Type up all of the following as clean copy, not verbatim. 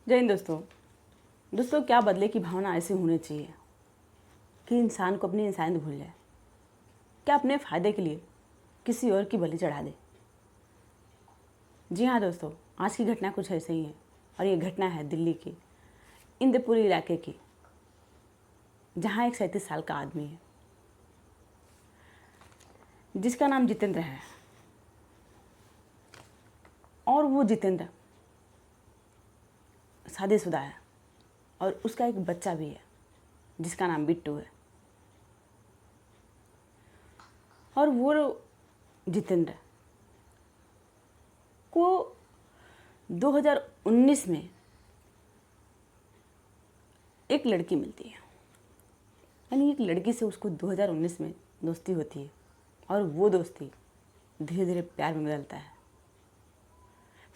जय हिंद दोस्तों। दोस्तों, क्या बदले की भावना ऐसी होनी चाहिए कि इंसान को अपनी इंसानियत भूल जाए। क्या अपने फ़ायदे के लिए किसी और की बलि चढ़ा दे। जी हाँ दोस्तों, आज की घटना कुछ ऐसे ही है और ये घटना है दिल्ली के इंदपुरी इलाके की, जहाँ एक 37 साल का आदमी है जिसका नाम जितेंद्र है। और वो जितेंद्र शादीशुदा है और उसका एक बच्चा भी है जिसका नाम बिट्टू है। और वो जितेंद्र को 2019 में एक लड़की मिलती है, यानी एक लड़की से उसको 2019 में दोस्ती होती है और वो दोस्ती धीरे धीरे प्यार में बदलता है।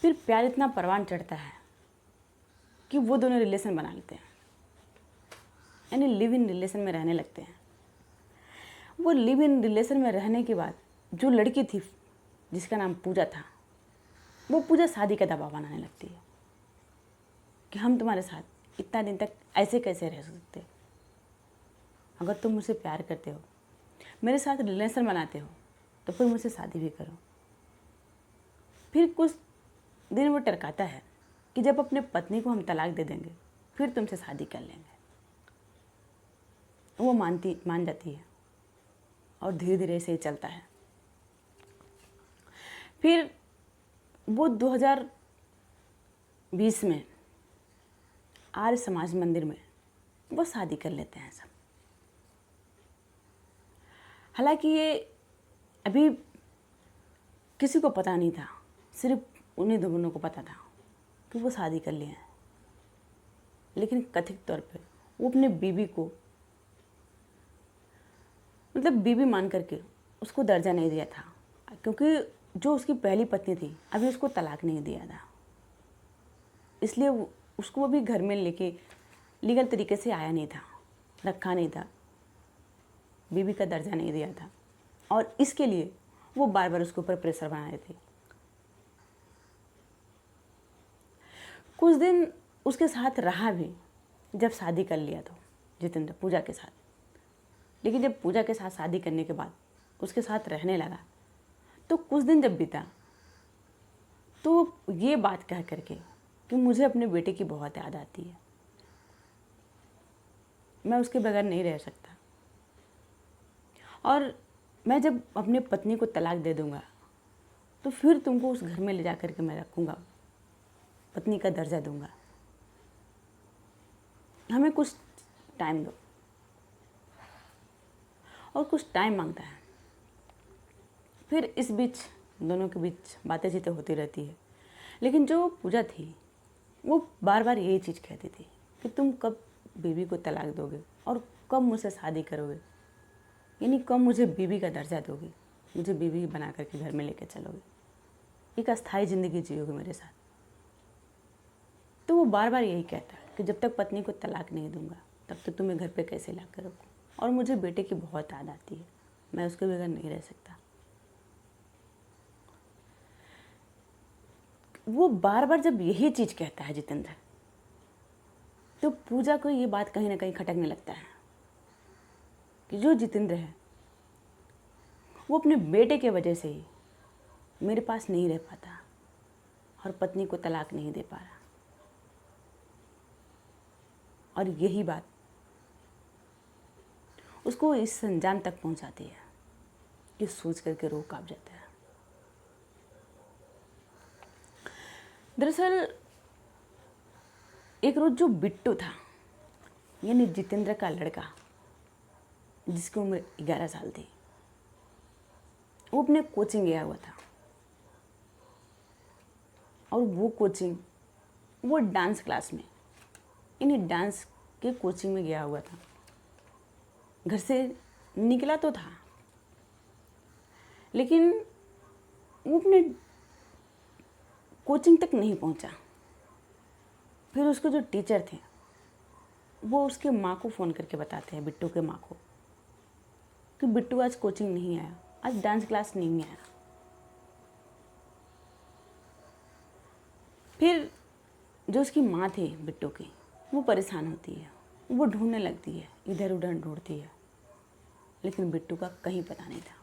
फिर प्यार इतना परवान चढ़ता है कि वो दोनों रिलेशन बना लेते हैं, यानी लिव इन रिलेशन में रहने लगते हैं। वो लिव इन रिलेशन में रहने के बाद जो लड़की थी जिसका नाम पूजा था, वो पूजा शादी का दबाव बनाने लगती है कि हम तुम्हारे साथ इतना दिन तक ऐसे कैसे रह सकते। अगर तुम मुझसे प्यार करते हो, मेरे साथ रिलेशन बनाते हो, तो फिर मुझसे शादी भी करो। फिर कुछ दिन वो टरकाता है कि जब अपने पत्नी को हम तलाक दे देंगे फिर तुमसे शादी कर लेंगे। वो मान जाती है और धीरे धीरे से चलता है। फिर वो 2020 में आर्य समाज मंदिर में वो शादी कर लेते हैं सब। हालांकि ये अभी किसी को पता नहीं था, सिर्फ उन्हीं दोनों को पता था कि वो शादी कर लिए हैं। लेकिन कथित तौर पे वो अपने बीवी को बीवी मान करके उसको दर्जा नहीं दिया था, क्योंकि जो उसकी पहली पत्नी थी अभी उसको तलाक नहीं दिया था, इसलिए उसको अभी घर में लेके लीगल तरीके से आया नहीं था, रखा नहीं था, बीवी का दर्जा नहीं दिया था। और इसके लिए वो बार बार उसके ऊपर प्रेशर बना रहे थे। कुछ दिन उसके साथ रहा भी, जब शादी कर लिया तो जितेंद्र पूजा के साथ। लेकिन जब पूजा के साथ शादी करने के बाद उसके साथ रहने लगा तो कुछ दिन जब बीता तो ये बात कह करके कि मुझे अपने बेटे की बहुत याद आती है, मैं उसके बगैर नहीं रह सकता, और मैं जब अपनी पत्नी को तलाक दे दूंगा तो फिर तुमको उस घर में ले जा करके मैं रखूँगा, पत्नी का दर्जा दूंगा, हमें कुछ टाइम दो। और कुछ टाइम मांगता है। फिर इस बीच दोनों के बीच बातें चीतें होती रहती है। लेकिन जो पूजा थी वो बार बार यही चीज़ कहती थी कि तुम कब बीवी को तलाक दोगे और कब मुझसे शादी करोगे, यानी कब मुझे बीवी का दर्जा दोगे, मुझे बीवी बना करके घर में लेकर चलोगे, एक अस्थायी ज़िंदगी जियोगे मेरे साथ। तो वो बार बार यही कहता है कि जब तक पत्नी को तलाक नहीं दूंगा तब तक तुम्हें घर पे कैसे ला कर रखूँ, और मुझे बेटे की बहुत याद आती है, मैं उसके बगैर नहीं रह सकता। वो बार बार जब यही चीज़ कहता है जितेंद्र, तो पूजा को ये बात कहीं ना कहीं खटकने लगता है कि जो जितेंद्र है वो अपने बेटे के वजह से ही मेरे पास नहीं रह पाता और पत्नी को तलाक नहीं दे पा रहा। और यही बात उसको इस संजान तक पहुंचाती है कि सोच करके रो कांप जाता है। दरअसल एक रोज जो बिट्टू था, यानी जितेंद्र का लड़का जिसकी उम्र 11 साल थी, वो अपने कोचिंग गया हुआ था। और वो कोचिंग वो डांस क्लास में, यानी डांस के कोचिंग में गया हुआ था। घर से निकला तो था लेकिन वो अपने कोचिंग तक नहीं पहुंचा। फिर उसके जो टीचर थे वो उसके माँ को फ़ोन करके बताते हैं, बिट्टू के माँ को, कि बिट्टू आज कोचिंग नहीं आया, आज डांस क्लास नहीं आया। फिर जो उसकी माँ थी बिट्टू की, वो परेशान होती है, वो ढूंढने लगती है, इधर उधर ढूंढती है, लेकिन बिट्टू का कहीं पता नहीं था।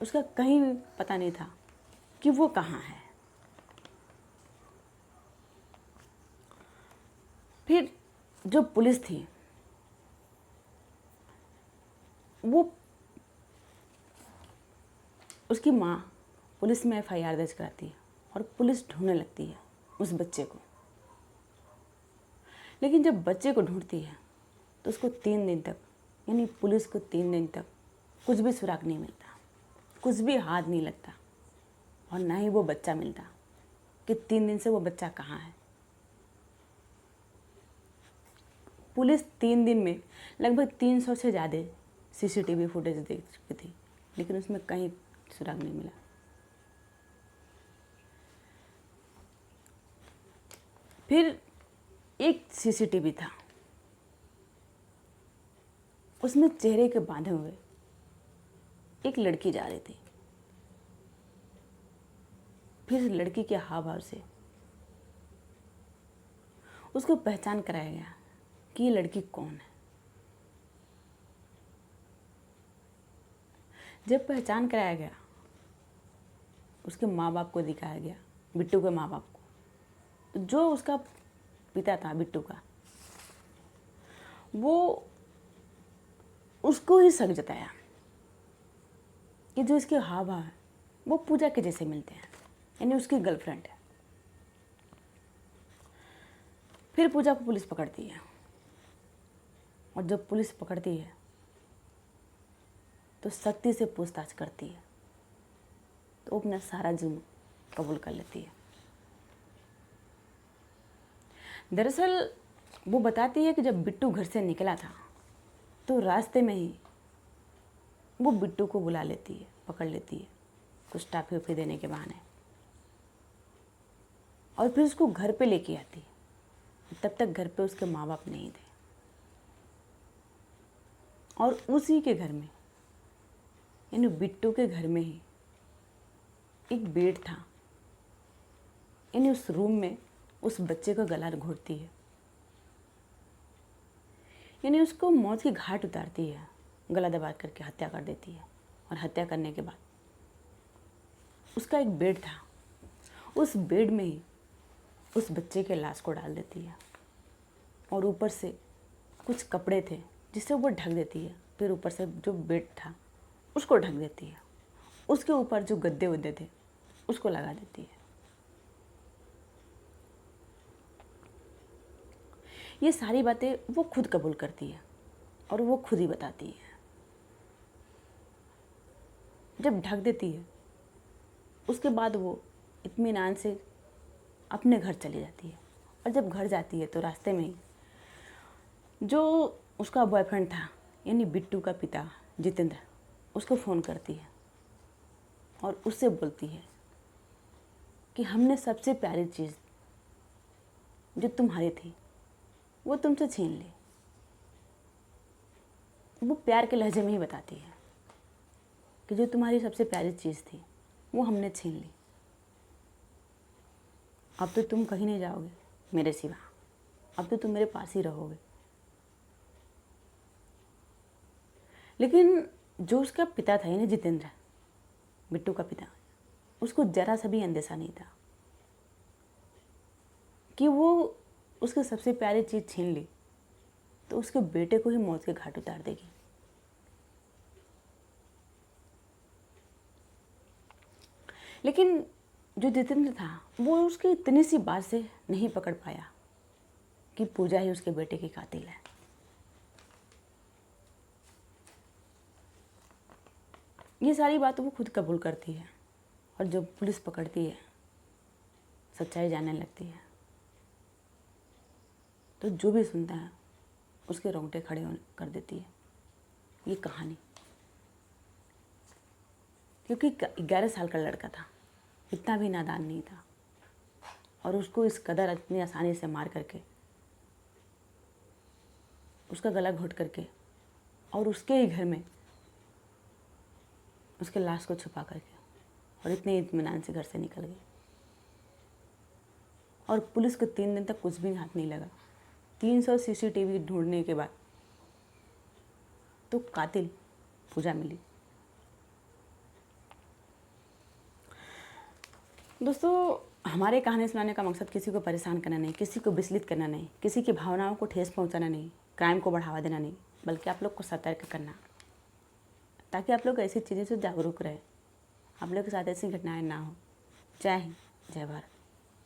उसका कहीं भी पता नहीं था कि वो कहाँ है। फिर जो पुलिस थी वो, उसकी माँ पुलिस में एफआईआर दर्ज कराती है और पुलिस ढूंढने लगती है उस बच्चे को। लेकिन जब बच्चे को ढूंढती है तो उसको 3 दिन तक, यानी पुलिस को 3 दिन तक कुछ भी सुराग नहीं मिलता, कुछ भी हाथ नहीं लगता, और ना ही वो बच्चा मिलता कि 3 दिन से वो बच्चा कहाँ है। पुलिस 3 दिन में लगभग 300 से ज़्यादा सीसीटीवी फुटेज देख चुकी थी, लेकिन उसमें कहीं सुराग नहीं मिला। फिर एक सीसीटीवी था, उसमें चेहरे के बांधे हुए एक लड़की जा रही थी। फिर लड़की के हाव भाव से उसको पहचान कराया गया कि ये लड़की कौन है। जब पहचान कराया गया, उसके माँ बाप को दिखाया गया, बिट्टू के माँ बाप को, तो जो उसका पिता था बिट्टू का, वो उसको ही शक जताया कि जो इसके हाव भाव है वो पूजा के जैसे मिलते हैं, यानी उसकी गर्लफ्रेंड है। फिर पूजा को पुलिस पकड़ती है, और जब पुलिस पकड़ती है तो सख्ती से पूछताछ करती है, तो अपना सारा जुर्म कबूल कर लेती है। दरअसल वो बताती है कि जब बिट्टू घर से निकला था तो रास्ते में ही वो बिट्टू को बुला लेती है, पकड़ लेती है कुछ टाफी उफी देने के बहाने, और फिर उसको घर पे लेके आती है। तब तक घर पे उसके माँ बाप नहीं थे, और उसी के घर में, यानी बिट्टू के घर में ही एक बेड था, यानी उस रूम में उस बच्चे का गला घोटती है, यानी उसको मौत की घाट उतारती है, गला दबा करके हत्या कर देती है। और हत्या करने के बाद उसका एक बेड था, उस बेड में ही उस बच्चे के लाश को डाल देती है, और ऊपर से कुछ कपड़े थे जिससे वो ढक देती है। फिर ऊपर से जो बेड था उसको ढक देती है, उसके ऊपर जो गद्दे वद्दे थे उसको लगा देती है। ये सारी बातें वो खुद कबूल करती है और वो खुद ही बताती है। जब ढक देती है उसके बाद वो इत्मीनान से अपने घर चली जाती है, और जब घर जाती है तो रास्ते में ही जो उसका बॉयफ्रेंड था, यानी बिट्टू का पिता जितेंद्र, उसको फ़ोन करती है और उससे बोलती है कि हमने सबसे प्यारी चीज़ जो तुम्हारी थी वो तुमसे छीन ली। वो प्यार के लहजे में ही बताती है कि जो तुम्हारी सबसे प्यारी चीज़ थी वो हमने छीन ली। अब तो तुम कहीं नहीं जाओगे मेरे सिवा, अब तो तुम मेरे पास ही रहोगे। लेकिन जो उसका पिता था, यानी जितेंद्र, बिट्टू का पिता, उसको जरा सा भी अंदेशा नहीं था कि वो उसकी सबसे प्यारी चीज़ छीन ली तो उसके बेटे को ही मौत के घाट उतार देगी। लेकिन जो जितेंद्र था वो उसकी इतनी सी बात से नहीं पकड़ पाया कि पूजा ही उसके बेटे की कातिल है। ये सारी बात वो खुद कबूल करती है, और जब पुलिस पकड़ती है, सच्चाई जानने लगती है, तो जो भी सुनता है उसके रोंगटे खड़े कर देती है ये कहानी। क्योंकि 11 साल का लड़का था, इतना भी नादान नहीं था, और उसको इस कदर इतनी आसानी से मार करके, उसका गला घोट करके, और उसके ही घर में उसके लाश को छुपा करके, और इतने इत्मीनान से घर से निकल गई। और पुलिस को 3 दिन तक कुछ भी हाथ नहीं लगा। 300 CCTV ढूंढने के बाद तो कातिल पूजा मिली। दोस्तों, हमारे कहानी सुनाने का मकसद किसी को परेशान करना नहीं, किसी को विचलित करना नहीं, किसी की भावनाओं को ठेस पहुंचाना नहीं, क्राइम को बढ़ावा देना नहीं, बल्कि आप लोग को सतर्क करना, ताकि आप लोग ऐसी चीज़ों से जागरूक रहे, आप लोग के साथ ऐसी घटनाएं ना हो। जय हिंद, जय भारत।